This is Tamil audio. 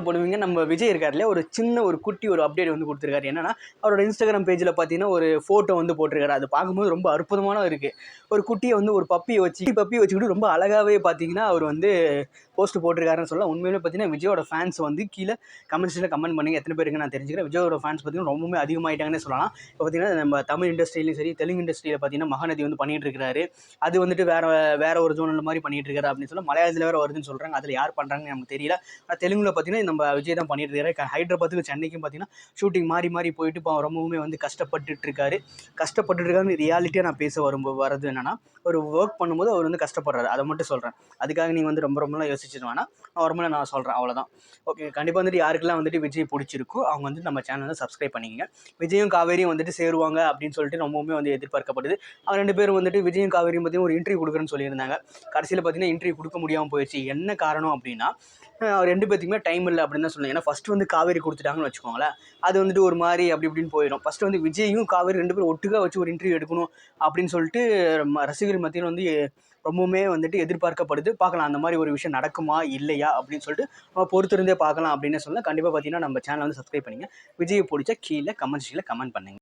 போடுவீங்க. நம்ம விஜய் இருக்கார் இல்லையா, ஒரு சின்ன ஒரு குட்டி ஒரு அப்டேட் வந்து கொடுத்துருக்காரு. என்னன்னா, அவரோட இன்ஸ்டாகிராம் பேஜில் பார்த்தீங்கன்னா ஒரு ஃபோட்டோ வந்து போட்டிருக்காரு. அது பார்க்கும்போது ரொம்ப அற்புதமான இருக்குது. ஒரு குட்டியை வந்து ஒரு பப்பியை வச்சுக்கிட்டு ரொம்ப அழகாகவே பார்த்தீங்கன்னா அவர் வந்து போஸ்ட் போட்டிருக்காருன்னு சொல்லலாம். உண்மையிலே பார்த்தீங்கன்னா விஜயோட ஃபேன்ஸ் வந்து கீழே கமெண்ட்ஸில் கமெண்ட் பண்ணுங்க. எத்தனை பேருக்கு நான் தெரிஞ்சுக்கிறேன். விஜயோட ஃபேன்ஸ் பார்த்தீங்கன்னா ரொம்பவுமே அதிகமாகிட்டாங்கன்னு சொல்லலாம். இப்போ பார்த்தீங்கன்னா நம்ம தமிழ் இண்டஸ்ட்ரியிலையும் சரி, தெலுங்கு இண்டஸ்ட்ரியில் பார்த்தீங்கன்னா மகாநதி வந்து பண்ணிட்டு இருக்காரு. அது வந்துட்டு வேற ஒரு ஜோனல் மாதிரி பண்ணிட்டு இருக்காரு அப்படின்னு சொல்ல மலையாளத்தில் வேறு வருதுன்னு சொல்கிறாங்க. அதில் யார் பண்ணுறாங்கன்னு நமக்கு தெரியல. ஆனால் தெலுங்குல பார்த்தீங்கன்னா நம்ம விஜய் தான் பண்ணிட்டு இருக்காரு. ஹைதராபாத்துக்கு சென்னைக்கும் பார்த்தீங்கன்னா ஷூட்டிங் மாறி போயிட்டு இப்போ ரொம்பவுமே வந்து கஷ்டப்பட்டுட்டு இருக்காரு. ரியாலிட்டியாக நான் பேச வரது என்னன்னா, ஒரு ஒர்க் பண்ணும்போது அவர் வந்து கஷ்டப்படுறாரு. அதை மட்டும் சொல்கிறேன். அதுக்காக நீங்கள் வந்து ரொம்பலாம் யோசிச்சுட்டு வேணாம். நார்மலாக நான் சொல்கிறேன், அவ்வளோதான். ஓகே, கண்டிப்பாக வந்துட்டு யாருக்கெல்லாம் வந்துட்டு விஜய் பிடிச்சிருக்கோ அவங்க வந்து நம்ம சேனலை சப்ஸ்கிரைப் பண்ணிக்கங்க. விஜயும் காவேரியும் வந்துட்டு சேருவாங்க அப்படின்னு சொல்லிட்டு ரொம்பவுமே வந்து எதிர்பார்க்கப்படுது. அவங்க 2 பேரும் வந்துட்டு விஜயும் காவேரியும் பார்த்தீங்கன்னா ஒரு இன்டர்வியூ கொடுக்குறேன்னு சொல்லியிருந்தாங்க. கடைசியில் பார்த்தீங்கன்னா இன்டர்வியூ கொடுக்க முடியாமல் போயிடுச்சு. என்ன காரணம் அப்படின்னா, 2 பேத்துக்குமே டைம் இல்லை அப்படின்னு தான் சொல்லுவேன். ஏன்னா ஃபஸ்ட்டு வந்து காவேரி கொடுத்துட்டாங்கன்னு வச்சுக்கோங்களேன், அது வந்துட்டு ஒரு மாதிரி அப்படி இப்படின்னு போயிடும். ஃபஸ்ட்டு வந்து விஜயும் காவேரி 2 பேரும் ஒட்டுக்கா வச்சு ஒரு இன்டர்வியூ எடுக்கணும் அப்படின்னு சொல்லிட்டு ரசிகர்கள் மத்தியில் வந்து ரொம்பவுமே வந்துட்டு எதிர்பார்க்கப்படுது. பார்க்கலாம் அந்த மாதிரி ஒரு விஷயம் நடக்குமா இல்லையா அப்படின்னு சொல்லிட்டு நம்ம பொறுத்திருந்தே பார்க்கலாம் அப்படின்னு சொல்லலாம். கண்டிப்பாக பார்த்தீங்கன்னா நம்ம சேனலை வந்து சப்ஸ்கிரைப் பண்ணிங்க. விஜயை பிடிச்சா கீழே கமெண்ட் பண்ணுங்க.